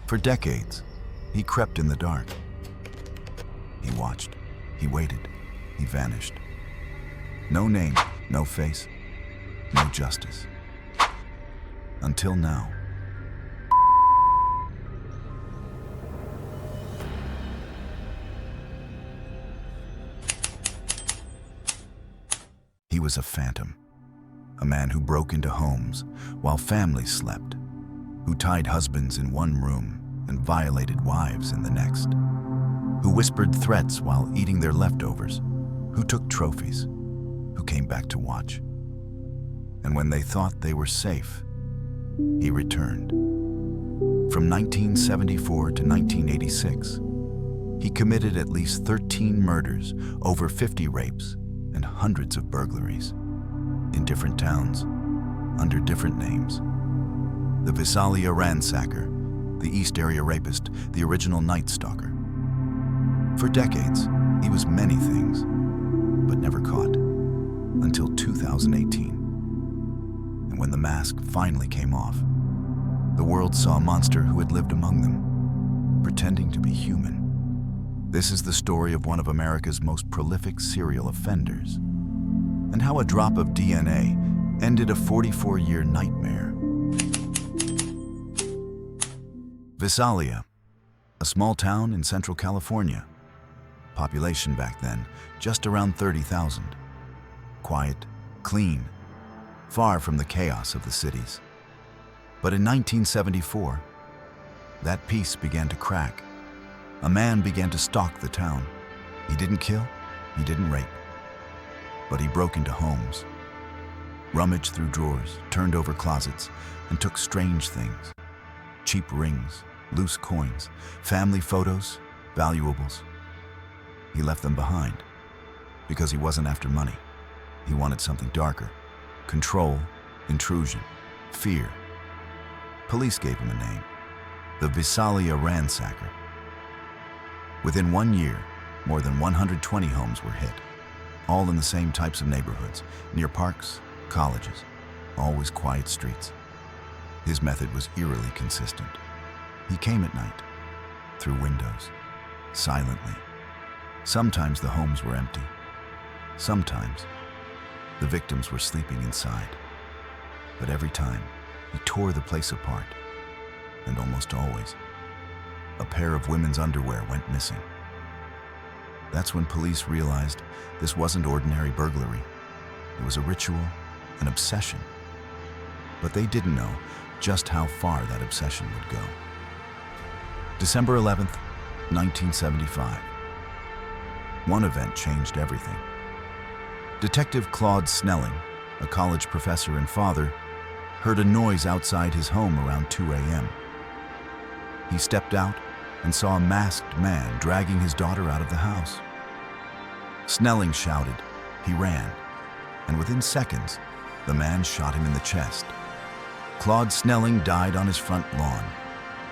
For decades, he crept in the dark. He watched, he waited, he vanished. No name, no face, no justice. Until now. He was a phantom, a man who broke into homes while families slept, who tied husbands in one room and violated wives in the next, who whispered threats while eating their leftovers, who took trophies, who came back to watch. And when they thought they were safe, he returned. From 1974 to 1986, he committed at least 13 murders, over 50 rapes, and hundreds of burglaries, in different towns, under different names. The Visalia Ransacker, the East Area Rapist, the original Night Stalker. For decades, he was many things, but never caught, until 2018. And when the mask finally came off, the world saw a monster who had lived among them, pretending to be human. This is the story of one of America's most prolific serial offenders, and how a drop of DNA ended a 44-year nightmare. Visalia, a small town in Central California. Population back then, just around 30,000. Quiet, clean, far from the chaos of the cities. But in 1974, that peace began to crack. A man began to stalk the town. He didn't kill, he didn't rape, but he broke into homes, rummaged through drawers, turned over closets, and took strange things. Cheap rings, loose coins, family photos, valuables. He left them behind because he wasn't after money. He wanted something darker: control, intrusion, fear. Police gave him a name: the Visalia Ransacker. Within 1 year, more than 120 homes were hit, all in the same types of neighborhoods, near parks, colleges, always quiet streets. His method was eerily consistent. He came at night, through windows, silently. Sometimes the homes were empty. Sometimes the victims were sleeping inside. But every time, he tore the place apart. And almost always, a pair of women's underwear went missing. That's when police realized this wasn't ordinary burglary. It was a ritual, an obsession. But they didn't know just how far that obsession would go. December 11th, 1975. One event changed everything. Detective Claude Snelling, a college professor and father, heard a noise outside his home around 2 a.m. He stepped out and saw a masked man dragging his daughter out of the house. Snelling shouted, he ran, and within seconds, the man shot him in the chest. Claude Snelling died on his front lawn.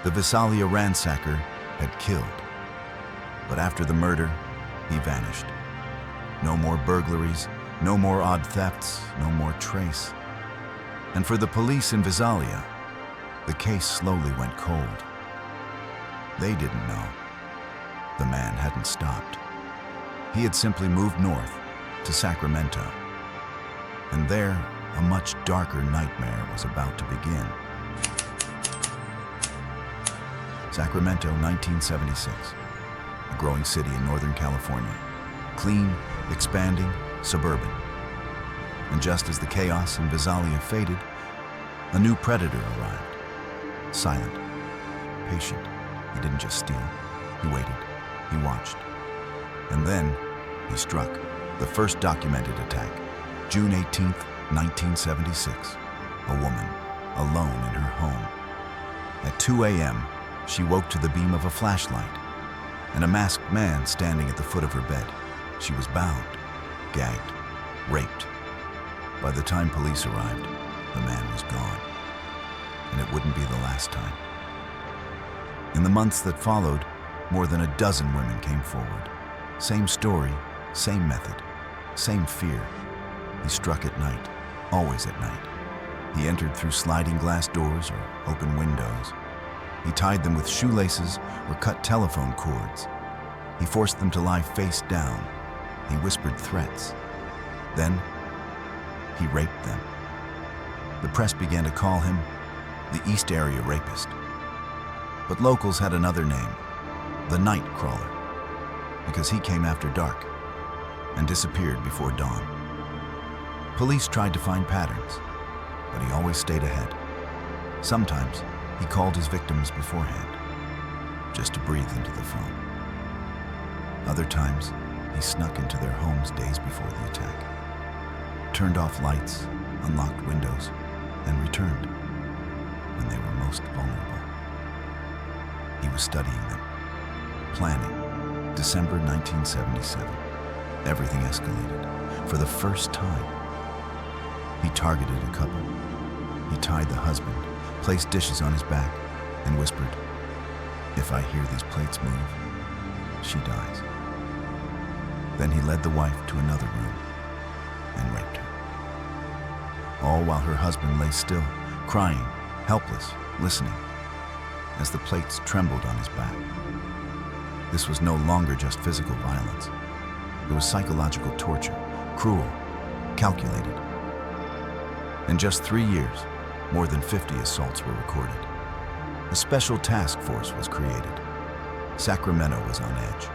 The Visalia Ransacker had killed. But after the murder, he vanished. No more burglaries, no more odd thefts, no more trace. And for the police in Visalia, the case slowly went cold. They didn't know. The man hadn't stopped. He had simply moved north to Sacramento. And there, a much darker nightmare was about to begin. Sacramento, 1976. A growing city in Northern California. Clean, expanding, suburban. And just as the chaos in Visalia faded, a new predator arrived. Silent, patient. He didn't just steal. He waited. He watched. And then he struck. The first documented attack. June 18th, 1976. A woman, alone in her home. At 2 a.m., she woke to the beam of a flashlight and a masked man standing at the foot of her bed. She was bound, gagged, raped. By the time police arrived, the man was gone. And it wouldn't be the last time. In the months that followed, more than a dozen women came forward. Same story, same method, same fear. He struck at night, always at night. He entered through sliding glass doors or open windows. He tied them with shoelaces or cut telephone cords. He forced them to lie face down. He whispered threats. Then, he raped them. The press began to call him the East Area Rapist. But locals had another name, the Night Crawler, because he came after dark and disappeared before dawn. Police tried to find patterns, but he always stayed ahead. Sometimes, he called his victims beforehand, just to breathe into the phone. Other times, he snuck into their homes days before the attack, turned off lights, unlocked windows, and returned when they were most vulnerable. He was studying them, planning. December 1977. Everything escalated. For the first time, he targeted a couple. He tied the husband, placed dishes on his back, and whispered, "If I hear these plates move, she dies." Then he led the wife to another room and raped her. All while her husband lay still, crying, helpless, listening, as the plates trembled on his back. This was no longer just physical violence. It was psychological torture, cruel, calculated. In just 3 years, more than 50 assaults were recorded. A special task force was created. Sacramento was on edge.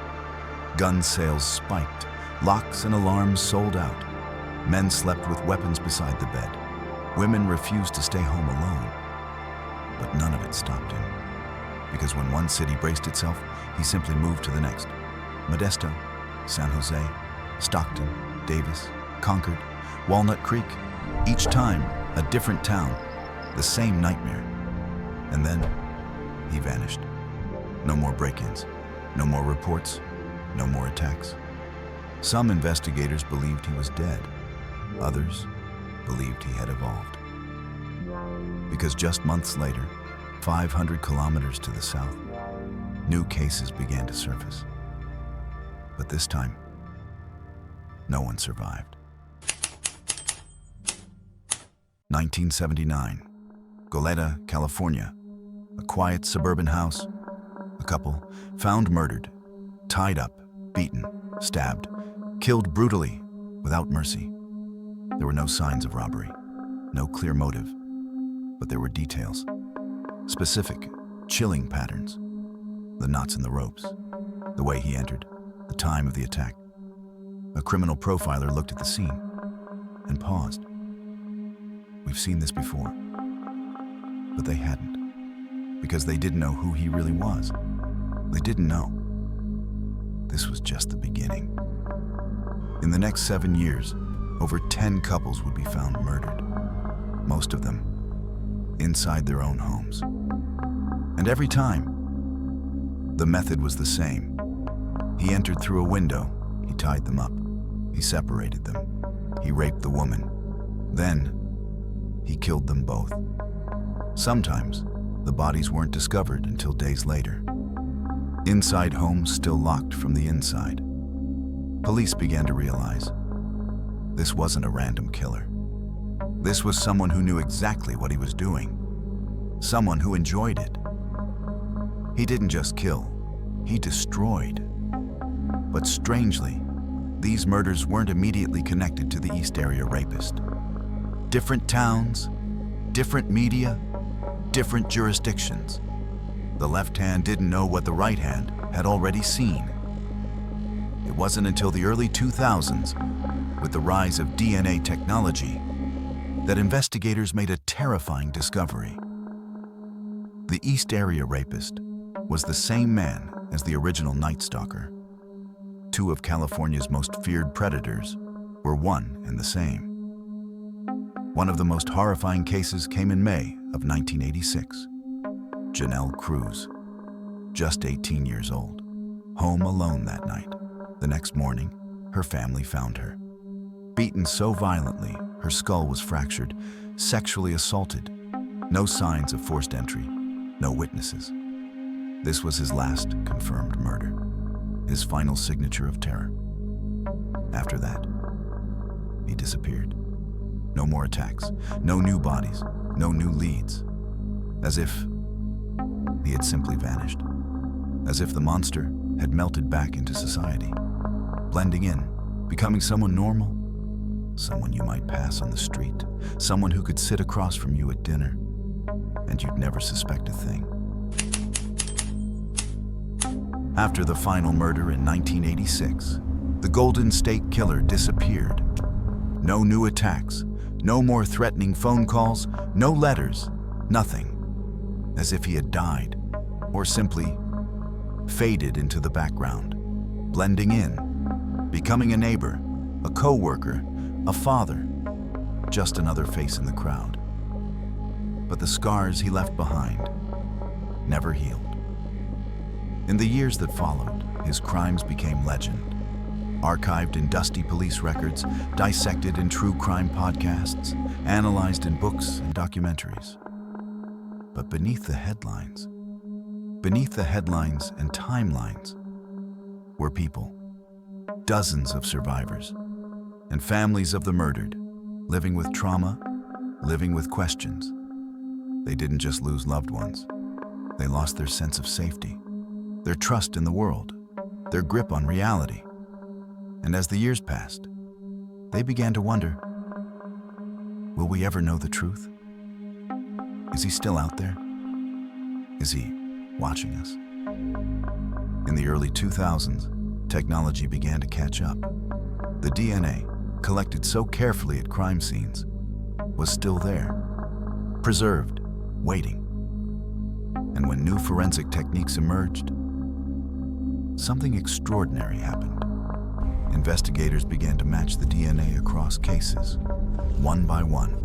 Gun sales spiked. Locks and alarms sold out. Men slept with weapons beside the bed. Women refused to stay home alone. But none of it stopped him. Because when one city braced itself, he simply moved to the next. Modesto, San Jose, Stockton, Davis, Concord, Walnut Creek. Each time, a different town, the same nightmare. And then, he vanished. No more break-ins, no more reports, no more attacks. Some investigators believed he was dead. Others believed he had evolved. Because just months later, 500 kilometers to the south, new cases began to surface. But this time, no one survived. 1979, Goleta, California. A quiet suburban house. A couple found murdered, tied up, beaten, stabbed, killed brutally, without mercy. There were no signs of robbery, no clear motive, but there were details. Specific, chilling patterns. The knots in the ropes, the way he entered, the time of the attack. A criminal profiler looked at the scene and paused. We've seen this before, but they hadn't, because they didn't know who he really was. They didn't know. This was just the beginning. In the next 7 years, over 10 couples would be found murdered, most of them inside their own homes. And every time, the method was the same. He entered through a window, he tied them up, he separated them, he raped the woman. Then, he killed them both. Sometimes, the bodies weren't discovered until days later. Inside homes still locked from the inside. Police began to realize this wasn't a random killer. This was someone who knew exactly what he was doing. Someone who enjoyed it. He didn't just kill, he destroyed. But strangely, these murders weren't immediately connected to the East Area Rapist. Different towns, different media, different jurisdictions. The left hand didn't know what the right hand had already seen. It wasn't until the early 2000s, with the rise of DNA technology, that investigators made a terrifying discovery. The East Area Rapist was the same man as the original Night Stalker. Two of California's most feared predators were one and the same. One of the most horrifying cases came in May of 1986. Janelle Cruz, just 18 years old, home alone that night. The next morning, her family found her. Beaten so violently, her skull was fractured, sexually assaulted. No signs of forced entry, no witnesses. This was his last confirmed murder, his final signature of terror. After that, he disappeared. No more attacks, no new bodies, no new leads. As if he had simply vanished, as if the monster had melted back into society, blending in, becoming someone normal, someone you might pass on the street, someone who could sit across from you at dinner, and you'd never suspect a thing. After the final murder in 1986, the Golden State Killer disappeared. No new attacks, no more threatening phone calls, no letters, nothing. As if he had died, or simply faded into the background, blending in, becoming a neighbor, a co-worker, a father, just another face in the crowd. But the scars he left behind never healed. In the years that followed, his crimes became legend, archived in dusty police records, dissected in true crime podcasts, analyzed in books and documentaries. But beneath the headlines and timelines, were people, dozens of survivors, and families of the murdered, living with trauma, living with questions. They didn't just lose loved ones. They lost their sense of safety, their trust in the world, their grip on reality. And as the years passed, they began to wonder, will we ever know the truth? Is he still out there? Is he watching us? In the early 2000s, technology began to catch up. The DNA, collected so carefully at crime scenes, was still there, preserved, waiting. And when new forensic techniques emerged, something extraordinary happened. Investigators began to match the DNA across cases, one by one.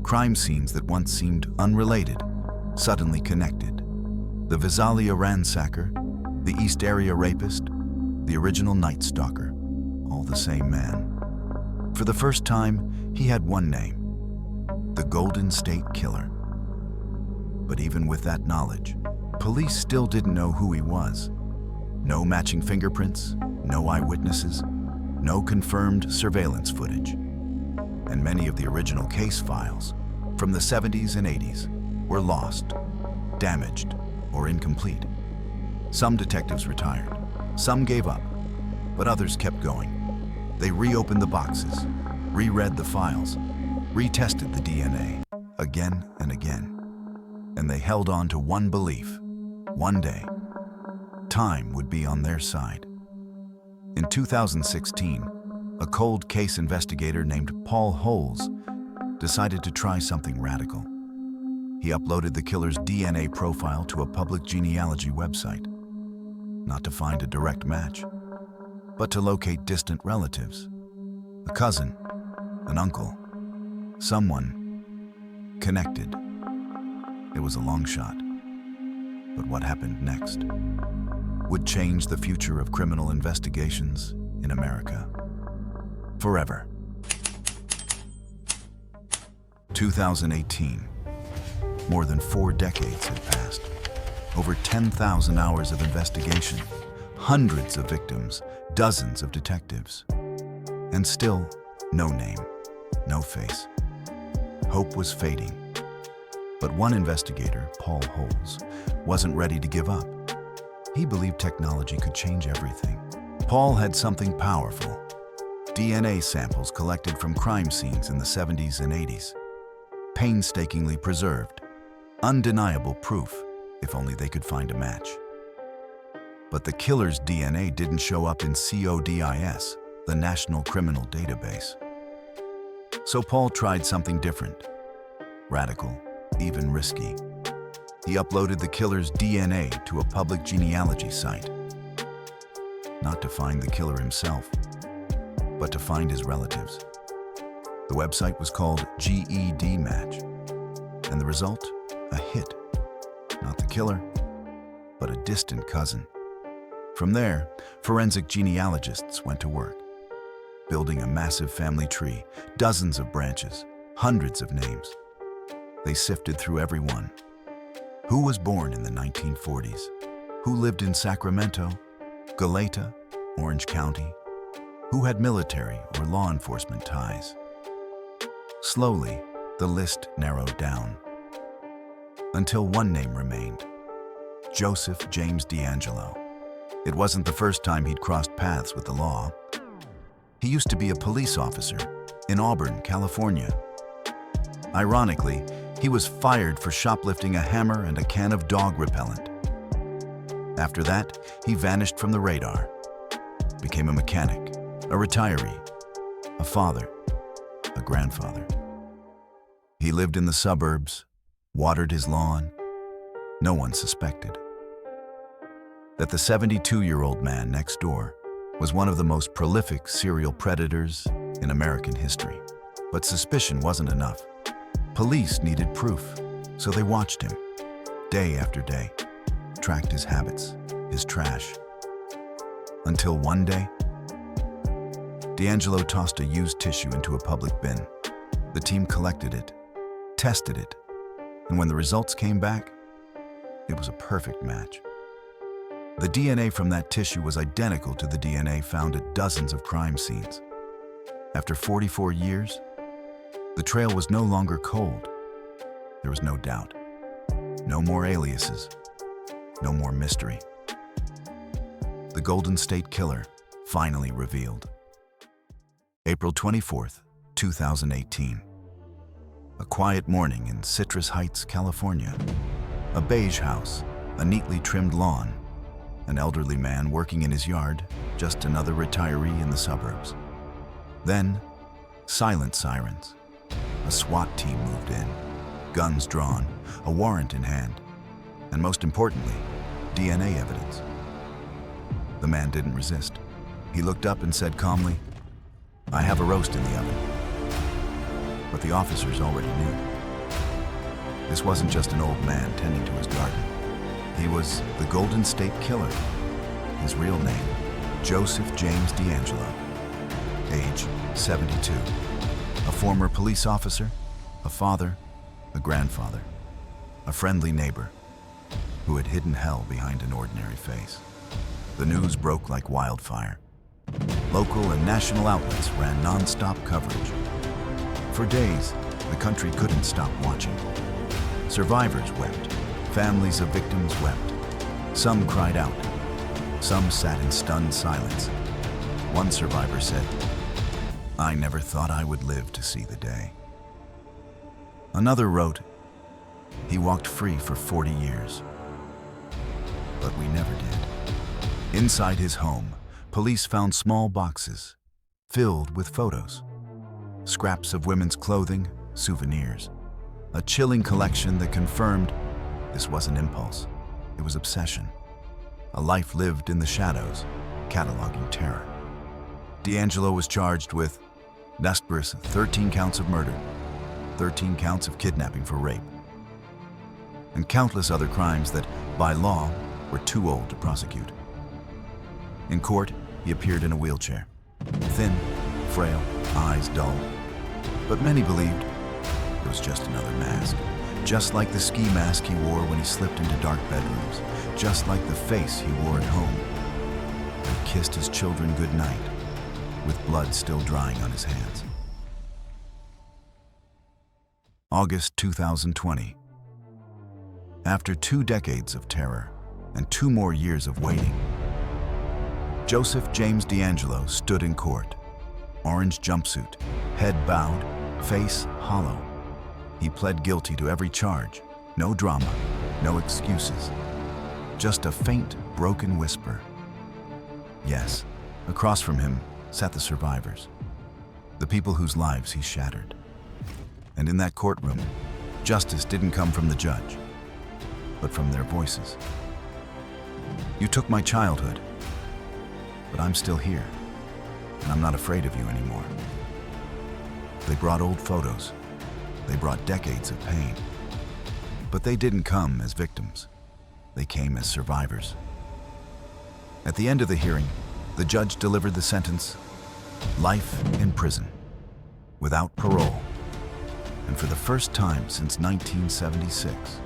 Crime scenes that once seemed unrelated suddenly connected. The Visalia Ransacker, the East Area Rapist, the original Night Stalker, all the same man. For the first time, he had one name, the Golden State Killer. But even with that knowledge, police still didn't know who he was. No matching fingerprints, no eyewitnesses, no confirmed surveillance footage. And many of the original case files from the 70s and 80s were lost, damaged, or incomplete. Some detectives retired, some gave up, but others kept going. They reopened the boxes, reread the files, retested the DNA again and again. And they held on to one belief: one day, time would be on their side. In 2016, a cold case investigator named Paul Holes decided to try something radical. He uploaded the killer's DNA profile to a public genealogy website, not to find a direct match, but to locate distant relatives, a cousin, an uncle, someone connected. It was a long shot, but what happened next would change the future of criminal investigations in America forever. 2018. More than 4 decades had passed. Over 10,000 hours of investigation, hundreds of victims, dozens of detectives. And still, no name, no face. Hope was fading. But one investigator, Paul Holes, wasn't ready to give up. He believed technology could change everything. Paul had something powerful: DNA samples collected from crime scenes in the 70s and 80s. Painstakingly preserved, undeniable proof, if only they could find a match. But the killer's DNA didn't show up in CODIS, the National Criminal Database. So Paul tried something different, radical, even risky. He uploaded the killer's DNA to a public genealogy site. Not to find the killer himself, but to find his relatives. The website was called GED Match, and the result, a hit. Not the killer, but a distant cousin. From there, forensic genealogists went to work, building a massive family tree, dozens of branches, hundreds of names. They sifted through everyone. Who was born in the 1940s? Who lived in Sacramento, Galeta, Orange County? Who had military or law enforcement ties? Slowly, the list narrowed down, until one name remained: Joseph James DeAngelo. It wasn't the first time he'd crossed paths with the law. He used to be a police officer in Auburn, California. Ironically, he was fired for shoplifting a hammer and a can of dog repellent. After that, he vanished from the radar, became a mechanic, a retiree, a father, a grandfather. He lived in the suburbs, watered his lawn. No one suspected that the 72-year-old man next door was one of the most prolific serial predators in American history. But suspicion wasn't enough. Police needed proof, so they watched him day after day, tracked his habits, his trash. Until one day, DeAngelo tossed a used tissue into a public bin. The team collected it, tested it, and when the results came back, it was a perfect match. The DNA from that tissue was identical to the DNA found at dozens of crime scenes. After 44 years, the trail was no longer cold. There was no doubt. No more aliases. No more mystery. The Golden State Killer finally revealed. April 24th, 2018. A quiet morning in Citrus Heights, California. A beige house, a neatly trimmed lawn, an elderly man working in his yard, just another retiree in the suburbs. Then, silent sirens. A SWAT team moved in, guns drawn, a warrant in hand, and most importantly, DNA evidence. The man didn't resist. He looked up and said calmly, "I have a roast in the oven." But the officers already knew. This wasn't just an old man tending to his garden. He was the Golden State Killer. His real name, Joseph James DeAngelo. Age 72. A former police officer, a father, a grandfather, a friendly neighbor who had hidden hell behind an ordinary face. The news broke like wildfire. Local and national outlets ran non-stop coverage. For days, the country couldn't stop watching. Survivors wept. Families of victims wept. Some cried out. Some sat in stunned silence. One survivor said, "I never thought I would live to see the day." Another wrote, "He walked free for 40 years. But we never did." Inside his home, police found small boxes filled with photos, scraps of women's clothing, souvenirs, a chilling collection that confirmed this wasn't impulse, it was obsession, a life lived in the shadows, cataloging terror. DeAngelo was charged with numerous 13 counts of murder, 13 counts of kidnapping for rape, and countless other crimes that, by law, were too old to prosecute. In court, he appeared in a wheelchair, thin, frail, eyes dull. But many believed it was just another mask, just like the ski mask he wore when he slipped into dark bedrooms, just like the face he wore at home. He kissed his children goodnight, with blood still drying on his hands. August 2020. After 2 decades of terror and 2 more years of waiting, Joseph James DeAngelo stood in court, orange jumpsuit, head bowed, face hollow. He pled guilty to every charge. No drama, no excuses. Just a faint, broken whisper. Yes, across from him sat the survivors, the people whose lives he shattered. And in that courtroom, justice didn't come from the judge, but from their voices. "You took my childhood, but I'm still here, and I'm not afraid of you anymore." They brought old photos. They brought decades of pain. But they didn't come as victims. They came as survivors. At the end of the hearing, the judge delivered the sentence, life in prison, without parole. And for the first time since 1976,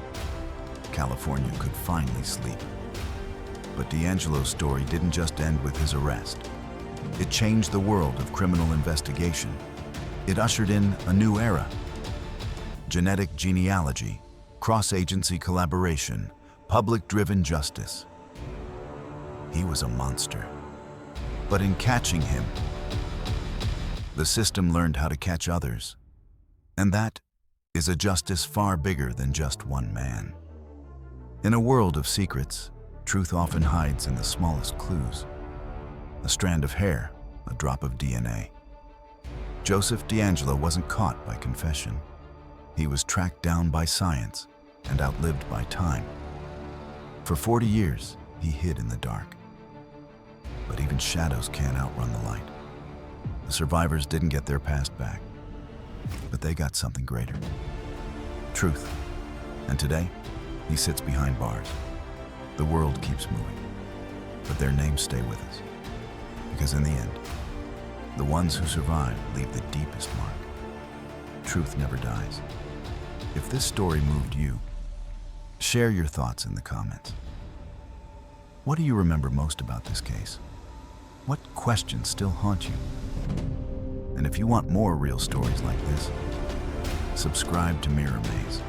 California could finally sleep. But DeAngelo's story didn't just end with his arrest. It changed the world of criminal investigation. It ushered in a new era. Genetic genealogy, cross-agency collaboration, public-driven justice. He was a monster. But in catching him, the system learned how to catch others. And that is a justice far bigger than just one man. In a world of secrets, truth often hides in the smallest clues. A strand of hair, a drop of DNA. Joseph DeAngelo wasn't caught by confession. He was tracked down by science and outlived by time. For 40 years, he hid in the dark. But even shadows can't outrun the light. The survivors didn't get their past back, but they got something greater. Truth. And today, he sits behind bars. The world keeps moving, but their names stay with us. Because in the end, the ones who survive leave the deepest mark. Truth never dies. If this story moved you, share your thoughts in the comments. What do you remember most about this case? What questions still haunt you? And if you want more real stories like this, subscribe to Mirror Maze.